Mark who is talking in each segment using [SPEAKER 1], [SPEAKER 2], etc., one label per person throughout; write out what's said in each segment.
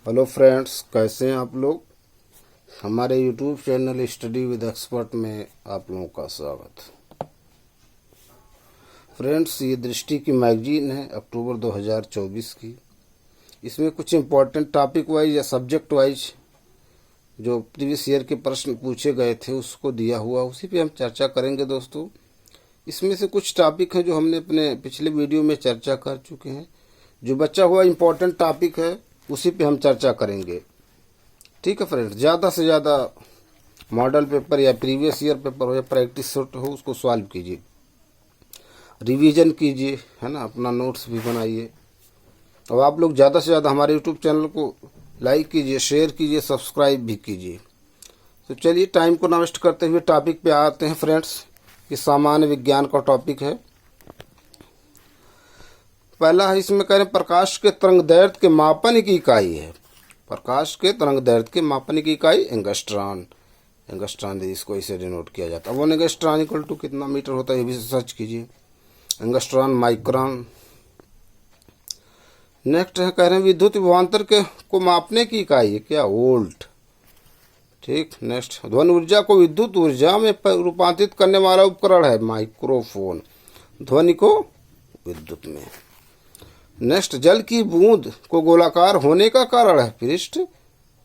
[SPEAKER 1] Hello friends, कैसे हैं आप लोग। हमारे YouTube channel study with expert में आप लोगों का स्वागत। फ्रेंड्स, ये दृष्टि की मैगजीन है अक्टूबर 2024 की। इसमें कुछ इम्पोर्टेंट टॉपिक वाइज या सब्जेक्ट वाइज जो प्रीवियस ईयर के प्रश्न पूछे गए थे उसको दिया हुआ, उसी पे हम चर्चा करेंगे दोस्तों। इसमें से कुछ टॉपिक है जो हमने अपने पिछले वीडियो में चर्चा कर चुके हैं। जो बचा हुआ इम्पोर्टेंट टॉपिक है उसी पे हम चर्चा करेंगे। ठीक है फ्रेंड्स, ज़्यादा से ज़्यादा मॉडल पेपर या प्रीवियस ईयर पेपर हो या प्रैक्टिस सेट हो उसको सॉल्व कीजिए, रिवीजन कीजिए, है ना। अपना नोट्स भी बनाइए। और आप लोग ज़्यादा से ज़्यादा हमारे यूट्यूब चैनल को लाइक कीजिए, शेयर कीजिए, सब्सक्राइब भी कीजिए। तो चलिए टाइम को ना वेस्ट करते हुए टॉपिक पे आते हैं फ्रेंड्स। ये सामान्य विज्ञान का टॉपिक है। पहला है, इसमें कह रहे हैं प्रकाश के तरंगदैर्घ्य के मापन की इकाई है। प्रकाश के तरंगदैर्घ्य के मापन की इकाई एंगस्ट्रॉन। एंगस्ट्रॉन इसको इसे डिनोट किया जाता है। वो एंगस्ट्रॉन इक्वल टू कितना मीटर होता है ये भी सर्च कीजिए। Angstrom, micron. नेक्स्ट है, कह रहे हैं विद्युत विभवांतर के को मापने की इकाई है क्या, वोल्ट। ठीक। नेक्स्ट, ध्वनि ऊर्जा को विद्युत ऊर्जा में रूपांतरित करने वाला उपकरण है माइक्रोफोन। ध्वनि को विद्युत में। नेक्स्ट, जल की बूंद को गोलाकार होने का कारण है पृष्ठ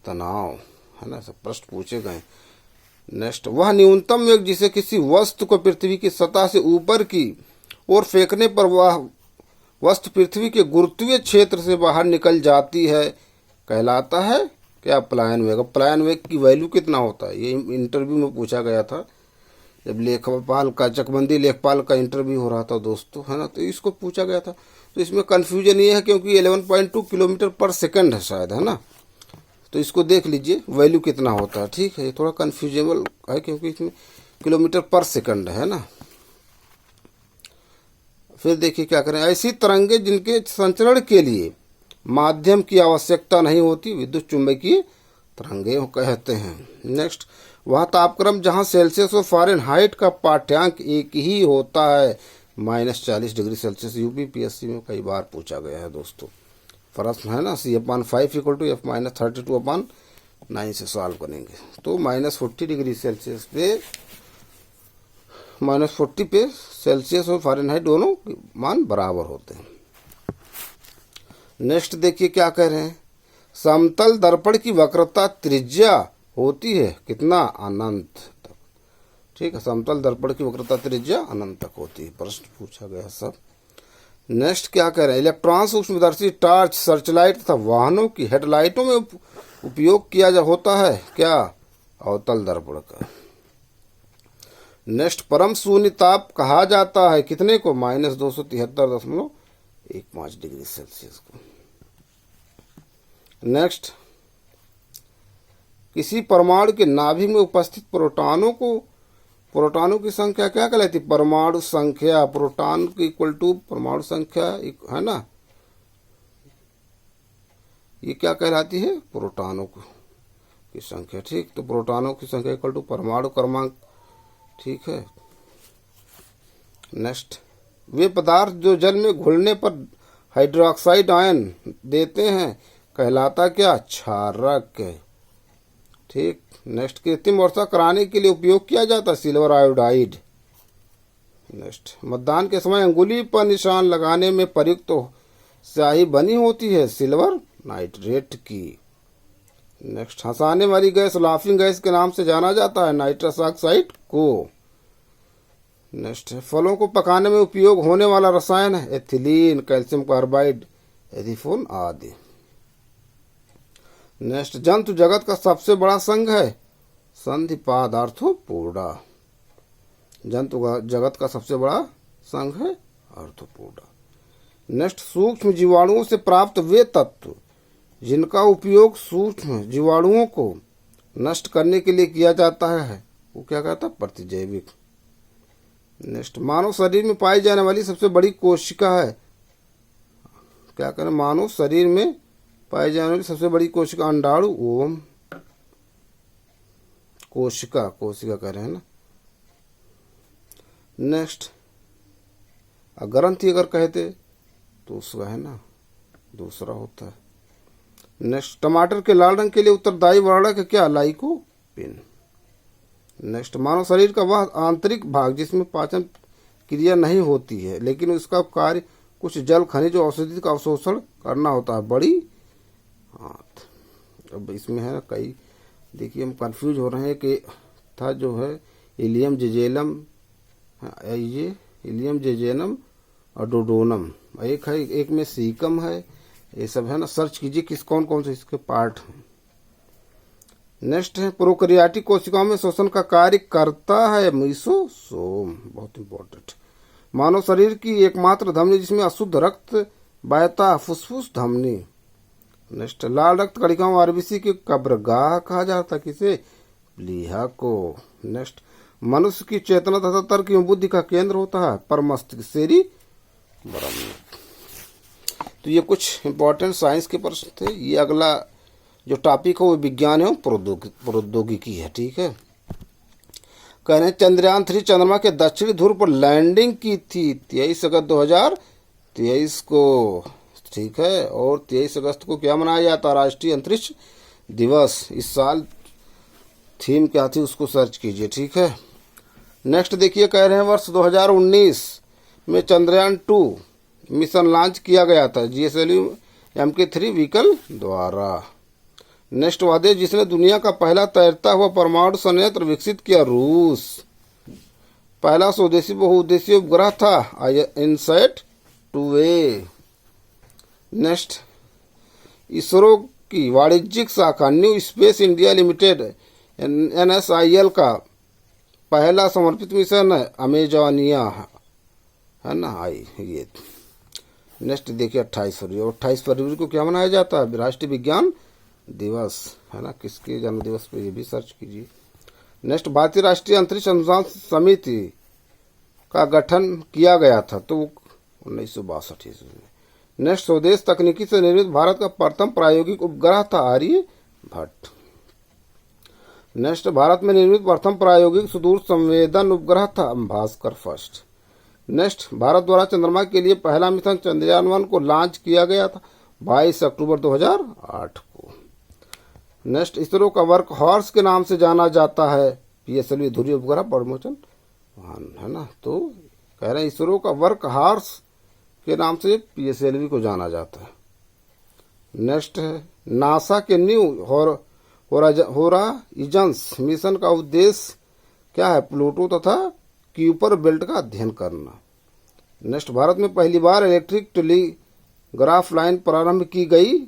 [SPEAKER 1] तनाव, है ना। सब प्रश्न पूछे गए। नेक्स्ट, वह न्यूनतम वेग जिसे किसी वस्तु को पृथ्वी की सतह से ऊपर की ओर फेंकने पर वह वस्तु पृथ्वी के गुरुत्वीय क्षेत्र से बाहर निकल जाती है कहलाता है क्या, पलायन वेग। पलायन वेग की वैल्यू कितना होता है ये इंटरव्यू में पूछा गया था जब लेखपाल का, चकबंदी लेखपाल का इंटरव्यू हो रहा था दोस्तों, है ना। तो इसको पूछा गया था। तो इसमें कन्फ्यूजन ये है क्योंकि 11.2 किलोमीटर पर सेकंड है शायद, है ना। तो इसको देख लीजिए वैल्यू कितना होता है। ठीक है, ये थोड़ा कन्फ्यूजेबल है क्योंकि इसमें किलोमीटर पर सेकंड है ना। फिर देखिए क्या करें, ऐसी तरंगे जिनके संचरण के लिए माध्यम की आवश्यकता नहीं होती विद्युत चुंबकीय तरंगे कहते हैं। नेक्स्ट, वह तापक्रम जहां सेल्सियस और फ़ारेनहाइट का पाठ्यांक एक ही होता है -40 डिग्री सेल्सियस। यूपीपीएससी में कई बार पूछा गया है दोस्तों प्रश्न, है ना। C/5 = F-32/9 से सॉल्व करेंगे तो -40 डिग्री सेल्सियस पे, -40 पे सेल्सियस और फ़ारेनहाइट दोनों मान बराबर होते हैं। नेक्स्ट देखिए क्या कह रहे हैं, समतल दर्पण की वक्रता त्रिज्या होती है कितना, अनंत तक। ठीक है, समतल दर्पण की वक्रता त्रिज्या अनंत तक होती है। प्रश्न पूछा गया सब। नेक्स्ट क्या कह रहे हैं, इलेक्ट्रॉन सूक्ष्मदर्शी, टॉर्च, सर्चलाइट तथा वाहनों की हेडलाइटों में उपयोग किया होता है क्या, अवतल दर्पण का। नेक्स्ट, परम शून्य ताप कहा जाता है कितने को, -273.15 डिग्री सेल्सियस को। नेक्स्ट, किसी परमाणु के नाभिक में उपस्थित प्रोटॉनों की संख्या क्या कहलाती है, परमाणु संख्या। प्रोटॉन की इक्वल टू परमाणु संख्या, है ना। ये क्या कहलाती है, प्रोटॉनों की संख्या। ठीक, तो प्रोटॉनों की संख्या इक्वल टू परमाणु क्रमांक। ठीक है। नेक्स्ट, वे पदार्थ जो जल में घुलने पर हाइड्रोक्साइड आयन देते हैं कहलाता क्या, क्षारक। ठीक। नेक्स्ट, कृत्रिम वर्षा कराने के लिए उपयोग किया जाता है सिल्वर आयोडाइड। नेक्स्ट, मतदान के समय अंगुली पर निशान लगाने में प्रयुक्त स्याही बनी होती है सिल्वर नाइट्रेट की। नेक्स्ट, हंसाने वाली गैस, लाफिंग गैस के नाम से जाना जाता है नाइट्रस ऑक्साइड को। नेक्स्ट, फलों को पकाने में उपयोग होने वाला रसायन है एथिलीन, कैल्शियम कार्बाइड, एथिफोन आदि। नेक्स्ट, जंतु जगत का सबसे बड़ा संघ है संधिपाद आर्थ्रोपोडा। जंतु जगत का सबसे बड़ा संघ है आर्थ्रोपोडा। नेक्स्ट, सूक्ष्म जीवाणुओं से प्राप्त वे तत्व जिनका उपयोग सूक्ष्म जीवाणुओं को नष्ट करने के लिए किया जाता है वो क्या कहता है, प्रतिजैविक। नेक्स्ट, मानव शरीर में पाई जाने वाली सबसे बड़ी कोशिका है क्या करें, मानव शरीर में पाई जाने वाली सबसे बड़ी कोशिका अंडाणु ओम कोशिका कह रहे हैं ना। नेक्स्ट, ग्रंथि अगर कहते तो उसका, है ना, दूसरा होता है। नेक्स्ट, टमाटर के लाल रंग के लिए उत्तरदायी वर्णक है क्या? लाइकोपिन। नेक्स्ट, मानव शरीर का वह आंतरिक भाग जिसमें पाचन क्रिया नहीं होती है लेकिन उसका कार्य कुछ जल खनिज और औषधि का अवशोषण करना होता है, बड़ी आंत। अब इसमें है कई, देखिए हम कंफ्यूज हो रहे हैं कि था जो है इलियम जेजेलम, ये इलियम जेजेनम और डोडोनम, एक है, एक में सीकम है, ये सब है ना। सर्च कीजिए किस कौन कौन से इसके पार्ट हैं। नेक्स्ट है, प्रोकैरियोटिक कोशिकाओं में श्वसन का कार्य करता है मीसोसोम, बहुत इंपॉर्टेंट। मानव शरीर की एकमात्र धमनी जिसमें अशुद्ध रक्त बहता, फुसफुस धमनी। नेक्स्ट, लाल रक्त कणिकाओं आरबीसी की कब्रगाह कहा जाता, किसे? प्लीहा को। नेक्स्ट, मनुष्य की चेतना तथा तर्क एवं बुद्धि का केंद्र होता है पर मस्तिष्क सेरिब्रम। तो ये कुछ इंपॉर्टेंट साइंस के प्रश्न थे। ये अगला जो टॉपिक है वो विज्ञान एवं प्रौद्योगिकी है, ठीक है। कह रहे हैं चंद्रयान 3 चंद्रमा के दक्षिणी ध्रुव पर लैंडिंग की थी 23 अगस्त 2023 को, ठीक है। और 23 अगस्त को क्या मनाया जाता है? राष्ट्रीय अंतरिक्ष दिवस। इस साल थीम क्या थी उसको सर्च कीजिए, ठीक है। नेक्स्ट देखिए, कह रहे हैं वर्ष 2019 में चंद्रयान 2 मिशन लॉन्च किया गया था GSLV MK3 व्हीकल द्वारा। नेक्स्ट, वह देश जिसने दुनिया का पहला तैरता हुआ परमाणु संयंत्र विकसित किया? रूस। पहला स्वदेशी बहुउद्देशीय उपग्रह था इनसैट 2A। नेक्स्ट, इसरो की वाणिज्यिक शाखा new space India limited NSIL का पहला समर्पित मिशन है अमेजोनिया, है ना, आई ये। नेक्स्ट देखिए 28 फरवरी, और 28 फरवरी को क्या मनाया जाता है? राष्ट्रीय विज्ञान दिवस, है ना। किसके जन्म दिवस पे, ये भी सर्च कीजिए। नेक्स्ट, भारतीय राष्ट्रीय अंतरिक्ष अनुसंधान समिति का गठन किया गया था तो 1962 ईस्वी में। नेक्स्ट, स्वदेश तकनीकी से निर्मित भारत का प्रथम प्रायोगिक उपग्रह था आर्यभट्ट। नेक्स्ट, भारत में निर्मित प्रथम प्रायोगिक सुदूर संवेदन उपग्रह था भास्कर फर्स्ट। नेक्स्ट, भारत द्वारा चंद्रमा के लिए पहला मिशन चंद्रयान 1 को लॉन्च किया गया था 22 अक्टूबर 2008 को। नेक्स्ट, इसरो का वर्क हॉर्स के नाम से जाना जाता है PSLV ध्रुवीय उपग्रह प्रमोचन वाहन, है ना। तो कह रहे हैं इसरो का वर्क हॉर्स के नाम से PSLV को जाना जाता है। नेक्स्ट है, नासा के न्यू होराइजन्स मिशन का उद्देश्य क्या है? प्लूटो तथा क्यूपर बेल्ट का अध्ययन करना। नेक्स्ट, भारत में पहली बार इलेक्ट्रिक टेलीग्राफ लाइन प्रारंभ की गई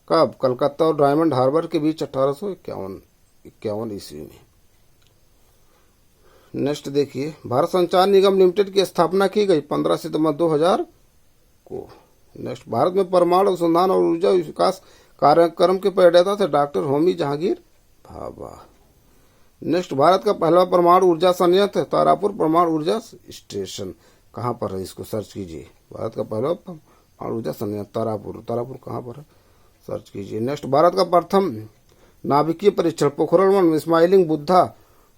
[SPEAKER 1] कब? कलकत्ता और डायमंड हार्बर के बीच 1851 ईस्वी में। नेक्स्ट देखिए, भारत संचार निगम लिमिटेड की स्थापना की गई 15 सितंबर 2000 को। नेक्स्ट, भारत में परमाणु अनुसंधान और ऊर्जा विकास कार्यक्रम के प्रणेता थे डॉक्टर होमी जहांगीर भाभा। नेक्स्ट, भारत का पहला परमाणु ऊर्जा संयंत्र तारापुर परमाणु ऊर्जा स्टेशन कहाँ पर है? इसको सर्च कीजिए। भारत का पहला परमाणु ऊर्जा संयंत्र तारापुर कहाँ पर है? सर्च कीजिए। नेक्स्ट, भारत का प्रथम नाभिकीय परीक्षण पोखरण 1 स्माइलिंग बुद्धा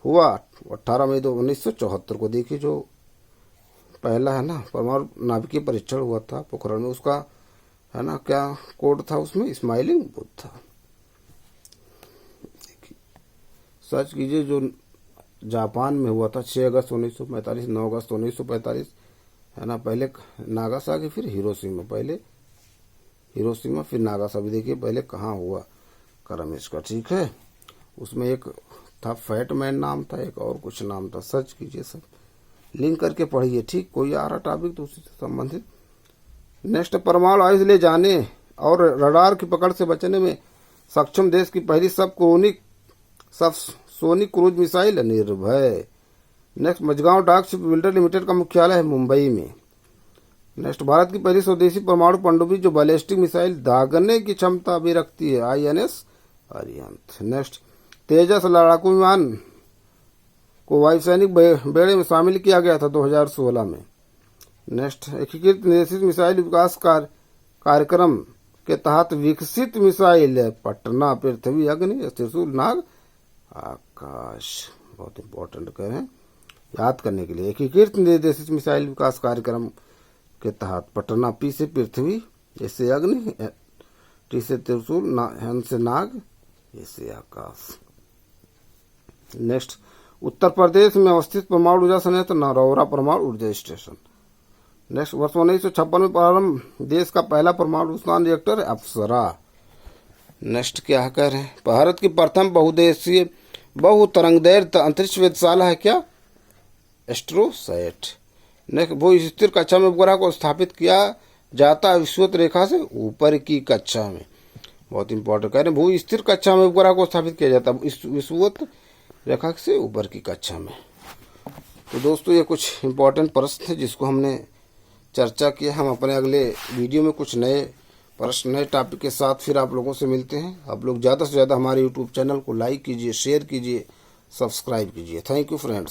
[SPEAKER 1] हुआ 18 मई 1974 को। देखिए जो पहला है ना परमाणु नाभिकीय परीक्षण हुआ था पोखरण में, उसका है ना क्या कोड था उसमें? स्माइलिंग बुद्धा। सर्च कीजिए। जो जापान में हुआ था 6 अगस्त 1945, 9 अगस्त 1945, है ना। पहले नागासाकी फिर हिरोशिमा, पहले हिरोशिमा फिर नागासाकी। देखिए पहले कहाँ हुआ क्रम इसका, ठीक है। उसमें एक था फैटमैन नाम था, एक और कुछ नाम था। सर्च कीजिए, सब लिंक करके पढ़िए, ठीक। कोई आ रहा टॉपिक तो उसी से संबंधित। नेक्स्ट, परमाणु आयुध ले जाने और रडार की पकड़ से बचने में सक्षम देश की पहली सबसोनिक क्रूज मिसाइल निर्भय। नेक्स्ट, मझगांव डाक शिप बिल्डर लिमिटेड का मुख्यालय है मुंबई में। नेक्स्ट, भारत की पहली स्वदेशी परमाणु पनडुब्बी जो बैलिस्टिक मिसाइल दागने की क्षमता भी रखती है, INS अरिहंत। नेक्स्ट, तेजस लड़ाकू विमान को वायुसैनिक बेड़े में शामिल किया गया था 2016 में। नेक्स्ट, एकीकृत निर्देशित मिसाइल विकास कार्यक्रम के तहत विकसित मिसाइल है पटना, पृथ्वी, अग्नि, त्रिशूल, नाग, आकाश। बहुत इंपॉर्टेंट कह रहे हैं याद करने के लिए। एकीकृत निर्देशित मिसाइल विकास कार्यक्रम के तहत पटना, P से पृथ्वी, S से अग्नि, टी से त्रिशूल, हन से नाग, ए से आकाश। नेक्स्ट, उत्तर प्रदेश में अवस्थित परमाणु ऊर्जा संयंत्र नरौरा परमाणु ऊर्जा स्टेशन। नेक्स्ट, वर्ष 1956 में प्रारंभ देश का पहला परमाणु नुकसान रिएक्टर है अप्सरा। नेक्स्ट क्या कह रहे हैं, भारत की प्रथम बहुदेशीय बहुतरंगदैर्घ्य अंतरिक्ष वेधशाला है क्या, एस्ट्रोसैट। नेक्स्ट, भू स्थिर कक्षा में उपग्रह को स्थापित किया जाता है विषुवत रेखा से ऊपर की कक्षा में। बहुत इंपॉर्टेंट कह रहे हैं, भू स्थिर कक्षा में उपग्रह को स्थापित किया जाता है विषुवत रेखा से ऊपर की कक्षा में। तो दोस्तों ये कुछ इंपॉर्टेंट प्रश्न थे जिसको हमने चर्चा किया। हम अपने अगले वीडियो में कुछ नए प्रश्न नए टॉपिक के साथ फिर आप लोगों से मिलते हैं। आप लोग ज़्यादा से ज़्यादा हमारे यूट्यूब चैनल को लाइक कीजिए, शेयर कीजिए, सब्सक्राइब कीजिए। Thank you friends.